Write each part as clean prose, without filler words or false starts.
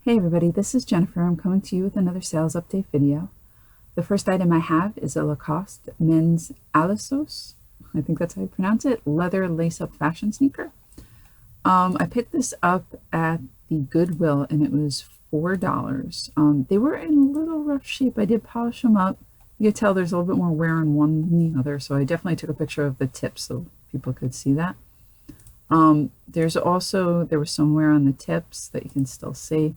Hey everybody, this is Jennifer. I'm coming to you with another sales update video. The first item I have is a Lacoste men's Alissos, I think that's how you pronounce it, leather lace-up fashion sneaker. I picked this up at the Goodwill and it was $4. They were in a little rough shape. I did polish them up. You could tell there's a little bit more wear on one than the other, so I definitely took a picture of the tips so people could see that. There was some wear on the tips that you can still see.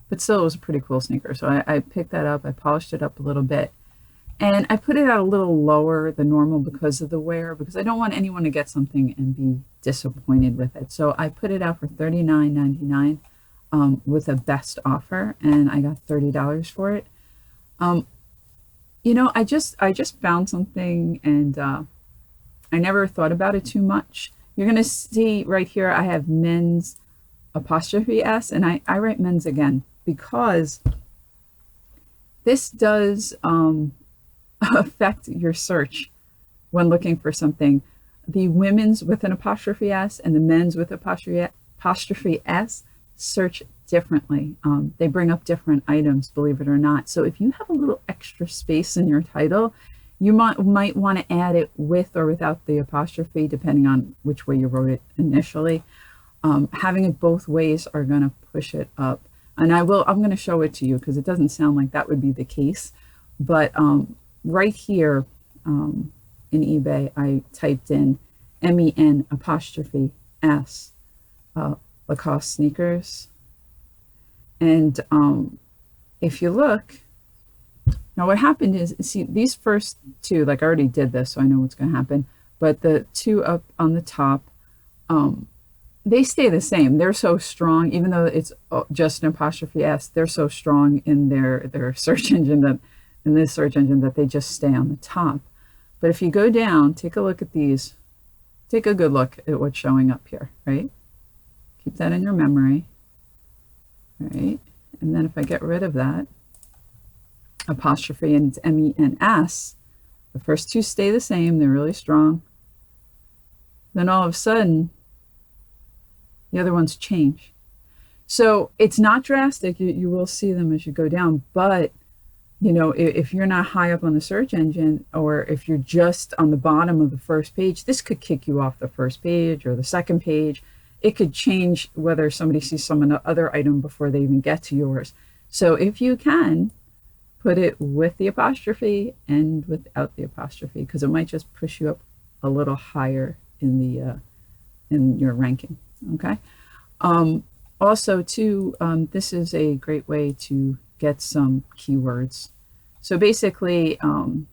But still, it was a pretty cool sneaker. So I picked that up. I polished it up a little bit. And I put it out a little lower than normal because of the wear, because I don't want anyone to get something and be disappointed with it. So I put it out for $39.99 with a best offer, and I got $30 for it. I just found something, and I never thought about it too much. You're going to see right here, I have men's apostrophe S, and I write men's again, because this does affect your search when looking for something. The women's with an apostrophe S and the men's with apostrophe S search differently. They bring up different items, believe it or not. So if you have a little extra space in your title, you might want to add it with or without the apostrophe, depending on which way you wrote it initially. Having it both ways are going to push it up. And I'm going to show it to you because it doesn't sound like that would be the case. But right here in eBay, I typed in MEN apostrophe S Lacoste sneakers. And if you look, now what happened is, see, these first two, like I already did this, so I know what's going to happen. But the two up on the top, they stay the same. They're so strong, even though it's just an apostrophe S, they're so strong in their search engine that they just stay on the top. But if you go down, take a look at these, take a good look at what's showing up here, right? Keep that in your memory, right? And then if I get rid of that apostrophe and it's MENS, the first two stay the same, they're really strong. Then all of a sudden, the other ones change. So it's not drastic. You will see them as you go down. But, if you're not high up on the search engine, or if you're just on the bottom of the first page, this could kick you off the first page or the second page. It could change whether somebody sees some other item before they even get to yours. So if you can, put it with the apostrophe and without the apostrophe, because it might just push you up a little higher in your ranking. Okay. Also, too, this is a great way to get some keywords. So basically, go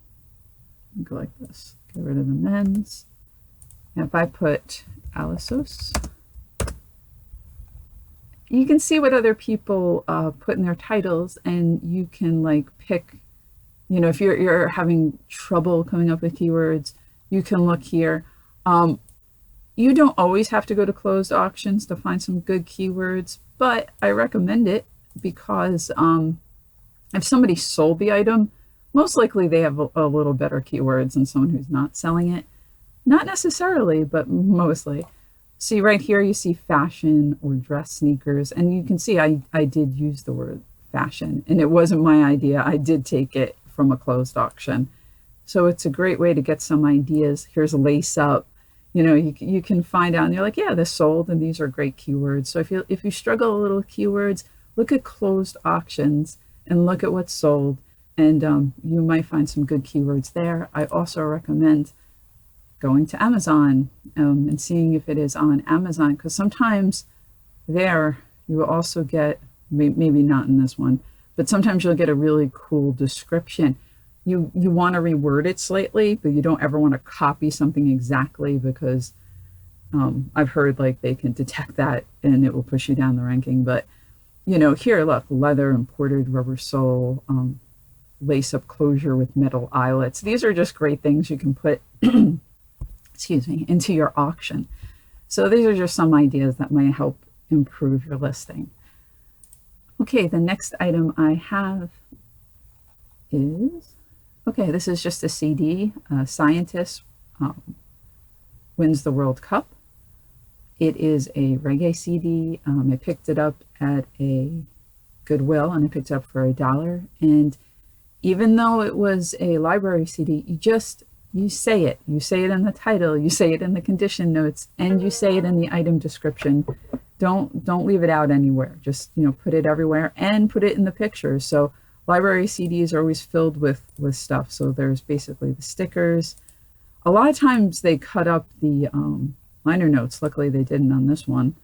like this. Get rid of the men's. Now, if I put Alissos, you can see what other people put in their titles, and you can like pick. If you're having trouble coming up with keywords, you can look here. You don't always have to go to closed auctions to find some good keywords, but I recommend it because if somebody sold the item, most likely they have a little better keywords than someone who's not selling it. Not necessarily, but mostly. See right here, you see fashion or dress sneakers, and you can see I did use the word fashion, and it wasn't my idea. I did take it from a closed auction. So it's a great way to get some ideas. Here's a lace up. You can find out, and you're like, yeah, this sold, and these are great keywords. So if you struggle a little with keywords, look at closed auctions and look at what's sold, and you might find some good keywords there. I also recommend going to Amazon and seeing if it is on Amazon, because sometimes there you will also get, maybe not in this one, but sometimes you'll get a really cool description. You want to reword it slightly, but you don't ever want to copy something exactly, because I've heard like they can detect that and it will push you down the ranking. But here, look, leather imported rubber sole, lace up closure with metal eyelets. These are just great things you can put excuse me, into your auction. So these are just some ideas that might help improve your listing. Okay, the next item I have is, okay, this is just a CD. Scientist wins the World Cup. It is a reggae CD. I picked it up at a Goodwill, and I picked it up for $1. And even though it was a library CD, you say it. You say it in the title, you say it in the condition notes, and you say it in the item description. Don't leave it out anywhere. Just, put it everywhere and put it in the pictures. So library CDs are always filled with stuff. So there's basically the stickers. A lot of times they cut up the liner notes. Luckily they didn't on this one.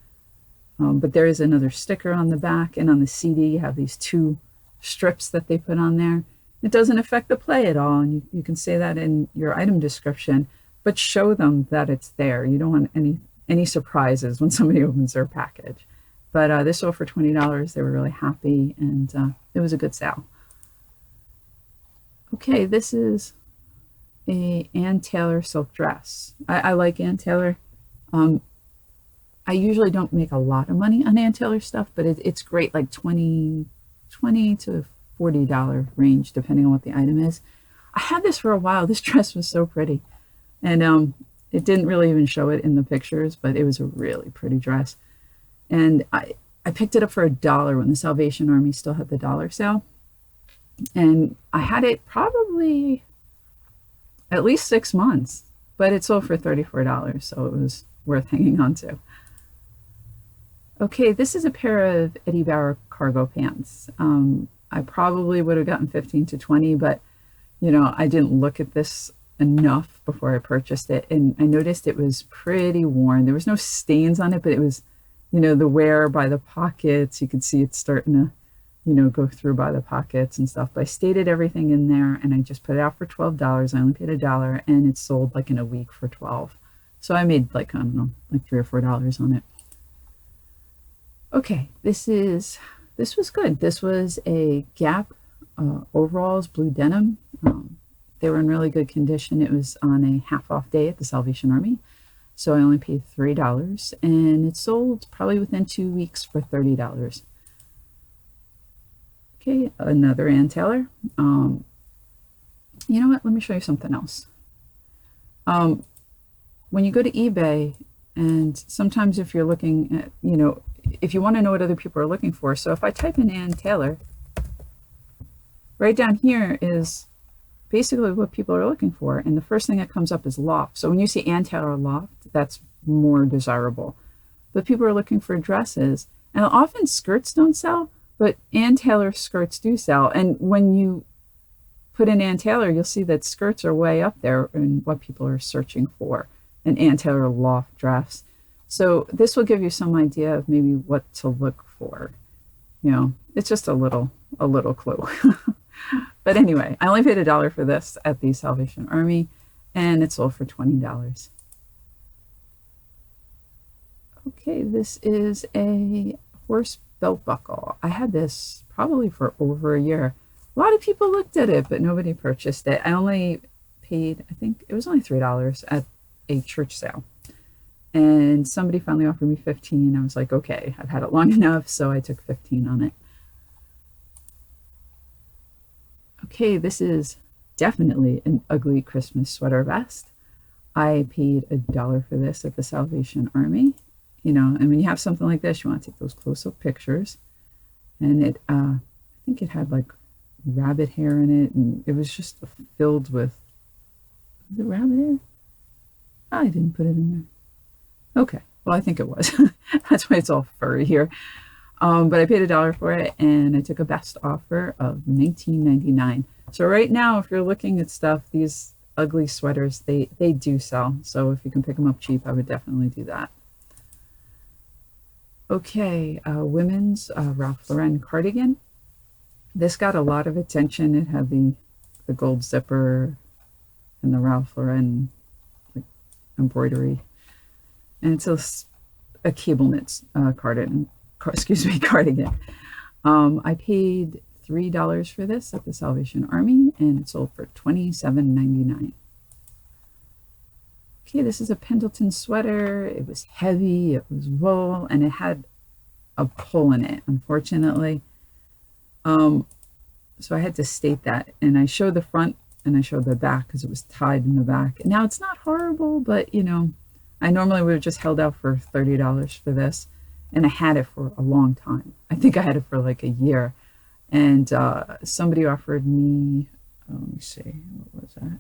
But there is another sticker on the back, and on the CD you have these two strips that they put on there. It doesn't affect the play at all, and you can say that in your item description, but show them that it's there. You don't want any surprises when somebody opens their package. But this sold for $20. They were really happy, and it was a good sale. Okay, this is a Ann Taylor silk dress. I like Ann Taylor. I usually don't make a lot of money on Ann Taylor stuff, but it's great, like $20 to $40 range, depending on what the item is. I had this for a while. This dress was so pretty. And it didn't really even show it in the pictures, but it was a really pretty dress. And I picked it up for $1 when the Salvation Army still had the dollar sale. And I had it probably at least 6 months, but it sold for $34, so it was worth hanging on to. Okay, this is a pair of Eddie Bauer cargo pants. I probably would have gotten 15 to 20, but I didn't look at this enough before I purchased it, and I noticed it was pretty worn. There was no stains on it, but it was, the wear by the pockets. You could see it starting to, go through by the pockets and stuff. But I stated everything in there, and I just put it out for $12. I only paid $1, and it sold like in a week for $12. So I made like, I don't know, like $3 or $4 on it. Okay, this was good. This was a Gap overalls, blue denim. They were in really good condition. It was on a half-off day at the Salvation Army, so I only paid $3, and it sold probably within 2 weeks for $30. Okay, another Ann Taylor. You know what? Let me show you something else. When you go to eBay, and sometimes if you're looking at, if you want to know what other people are looking for, so if I type in Ann Taylor, right down here is basically what people are looking for, and the first thing that comes up is loft. So when you see Ann Taylor loft, that's more desirable. But people are looking for dresses, and often skirts don't sell, but Ann Taylor skirts do sell. And when you put in Ann Taylor, you'll see that skirts are way up there in what people are searching for, an Ann Taylor loft dress. So this will give you some idea of maybe what to look for. It's just a little clue. But anyway, I only paid $1 for this at the Salvation Army, and it sold for $20. Okay, this is a horse belt buckle. I had this probably for over a year. A lot of people looked at it, but nobody purchased it. I only paid, I think it was only $3 at a church sale. And somebody finally offered me 15. I was like, okay, I've had it long enough, so I took 15 on it. Okay, this is definitely an ugly Christmas sweater vest. I paid $1 for this at the Salvation Army. And when you have something like this, you want to take those close-up pictures. And it, I think it had like rabbit hair in it, and it was just filled with, was it rabbit hair? I didn't put it in there. Okay, well, I think it was. That's why it's all furry here. But I paid $1 for it, and I took a best offer of $19.99. So right now, if you're looking at stuff, these ugly sweaters, they do sell. So if you can pick them up cheap, I would definitely do that. Okay, women's Ralph Lauren cardigan. This got a lot of attention. It had the gold zipper and the Ralph Lauren embroidery. And it's a cable knit cardigan. I paid $3 for this at the Salvation Army, and it sold for $27.99. Okay, this is a Pendleton sweater. It was heavy, it was wool, and it had a pull in it, unfortunately. So I had to state that, and I showed the front and I showed the back because it was tied in the back. Now it's not horrible, but I normally would have just held out for $30 for this. and I had it for a long time. I think I had it for like a year. And somebody offered me, let me see, what was that?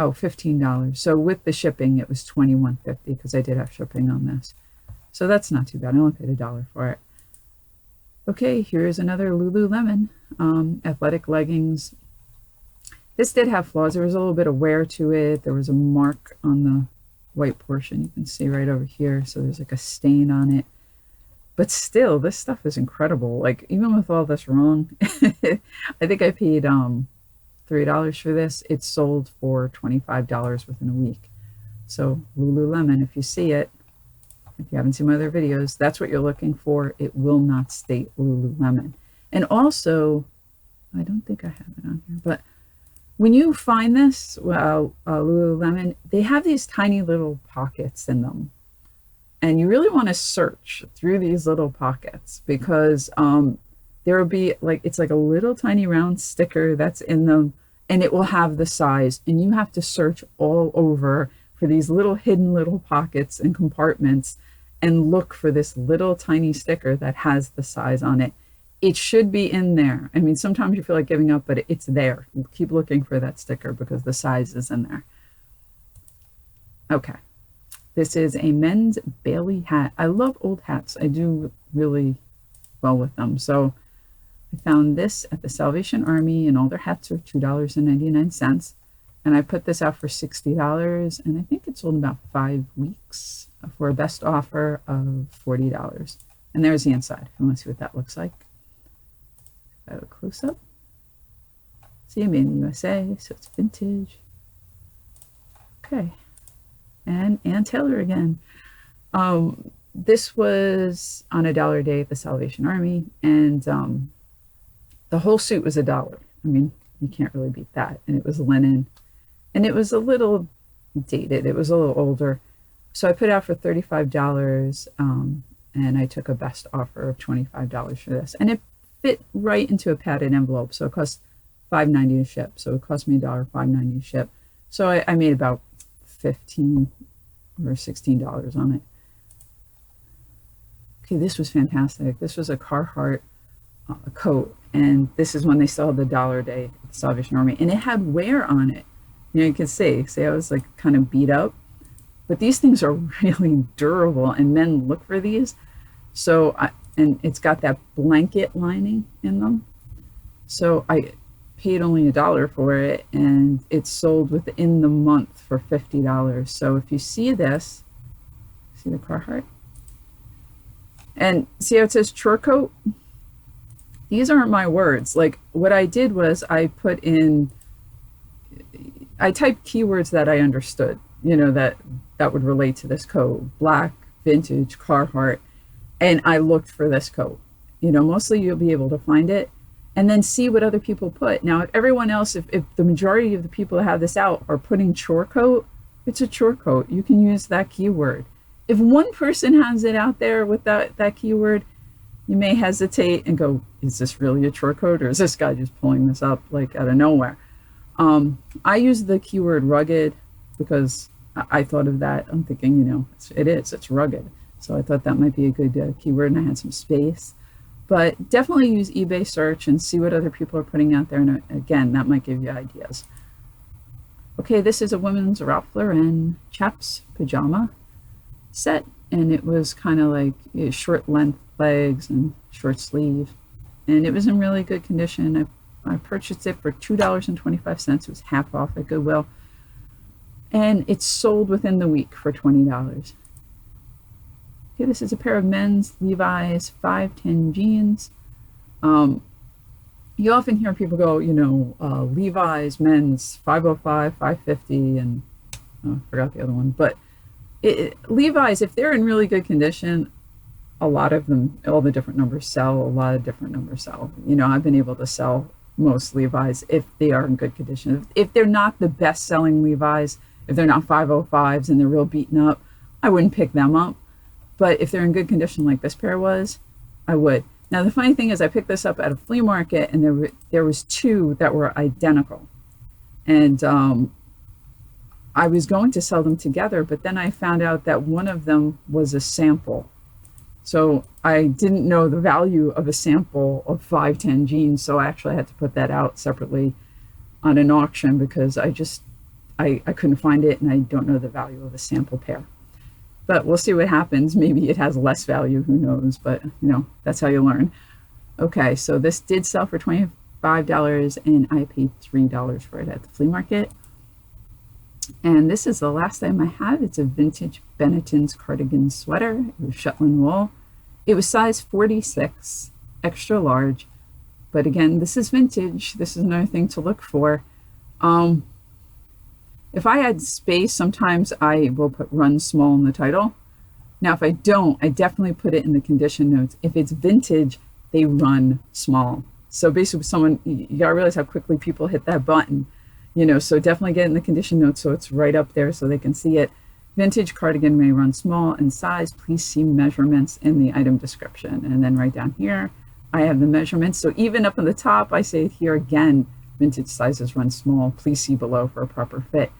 Oh, $15. So with the shipping, it was $21.50 because I did have shipping on this. So that's not too bad. I only paid $1 for it. Okay, here's another Lululemon athletic leggings. This did have flaws. There was a little bit of wear to it. There was a mark on the white portion. You can see right over here. So there's like a stain on it. But still, this stuff is incredible. Like, even with all this wrong, I think I paid $3 for this. It sold for $25 within a week. So Lululemon, if you see it, if you haven't seen my other videos, that's what you're looking for. It will not state Lululemon. And also, I don't think I have it on here, but when you find this, Lululemon, they have these tiny little pockets in them. And you really want to search through these little pockets because there will be like, it's like a little tiny round sticker that's in them, and it will have the size, and you have to search all over for these little hidden little pockets and compartments and look for this little tiny sticker that has the size on it. It should be in there. I mean, sometimes you feel like giving up, but it's there. Keep looking for that sticker because the size is in there. Okay. This is a men's Bailey hat. I love old hats. I do really well with them. So I found this at the Salvation Army, and all their hats are $2.99. And I put this out for $60, and I think it sold in about 5 weeks for a best offer of $40. And there's the inside. I want to see what that looks like. I have a close-up. See, made in the USA, so it's vintage. Okay. And Ann Taylor again. This was on a $1 day at the Salvation Army, and the whole suit was $1. I mean, you can't really beat that. And it was linen, and it was a little dated. It was a little older. So I put it out for $35, and I took a best offer of $25 for this. And it fit right into a padded envelope. So it cost $5.90 to ship. So it cost me $5.90 to ship. So I made about $15 or $16 on it. Okay, this was fantastic. This was a Carhartt coat, and this is when they still had the $1 day at the Salvation Army, and it had wear on it. You know, you can see I was like kind of beat up, but these things are really durable, and men look for these. So and it's got that blanket lining in them. So I paid only $1 for it, and it sold within the month for $50. So if you see this, see the Carhartt, and see how it says chore coat? These aren't my words. Like, what I did was I typed keywords that I understood, you know, that would relate to this coat: black, vintage, Carhartt, and I looked for this coat. You know, mostly you'll be able to find it, and then see what other people put. Now, if everyone else, if the majority of the people that have this out are putting chore coat, it's a chore coat. You can use that keyword. If one person has it out there with that keyword, you may hesitate and go, is this really a chore coat, or is this guy just pulling this up like out of nowhere? I use the keyword rugged because I thought of that. I'm thinking, you know, it's rugged. So I thought that might be a good keyword, and I had some space. But definitely use eBay search and see what other people are putting out there. And again, that might give you ideas. Okay, this is a women's Ralph Lauren chaps pajama set. And it was kind of like short length legs and short sleeve. And it was in really good condition. I purchased it for $2.25. It was half off at Goodwill. And it sold within the week for $20. Okay, this is a pair of men's Levi's 510 jeans. You often hear people go, you know, Levi's men's 505, 550, and I forgot the other one. But Levi's, if they're in really good condition, a lot of them, all the different numbers sell, a lot of different numbers sell. You know, I've been able to sell most Levi's if they are in good condition. If they're not the best selling Levi's, if they're not 505s and they're real beaten up, I wouldn't pick them up. But if they're in good condition like this pair was, I would. Now, the funny thing is I picked this up at a flea market, and there was two that were identical. And I was going to sell them together, but then I found out that one of them was a sample. So I didn't know the value of a sample of 510 jeans, so I actually had to put that out separately on an auction because I couldn't find it, and I don't know the value of a sample pair. But we'll see what happens. Maybe it has less value, who knows, but that's how you learn. Okay, so this did sell for $25 and I paid $3 for it at the flea market. And this is the last item I have. It's a vintage Benetton's cardigan sweater. It was Shetland wool. It was size 46, extra large. But again, this is vintage. This is another thing to look for. If I had space, sometimes I will put run small in the title. Now, if I don't, I definitely put it in the condition notes. If it's vintage, they run small. So basically, you gotta realize how quickly people hit that button. So definitely get in the condition notes so it's right up there so they can see it. Vintage cardigan may run small in size. Please see measurements in the item description. And then right down here, I have the measurements. So even up on the top, I say here again, vintage sizes run small. Please see below for a proper fit.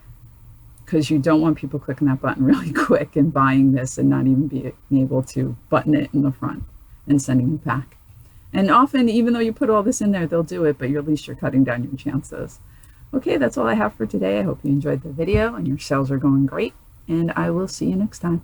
Because you don't want people clicking that button really quick and buying this and not even being able to button it in the front and sending it back. And often, even though you put all this in there, they'll do it, but at least you're cutting down your chances. Okay, that's all I have for today. I hope you enjoyed the video and your sales are going great, and I will see you next time.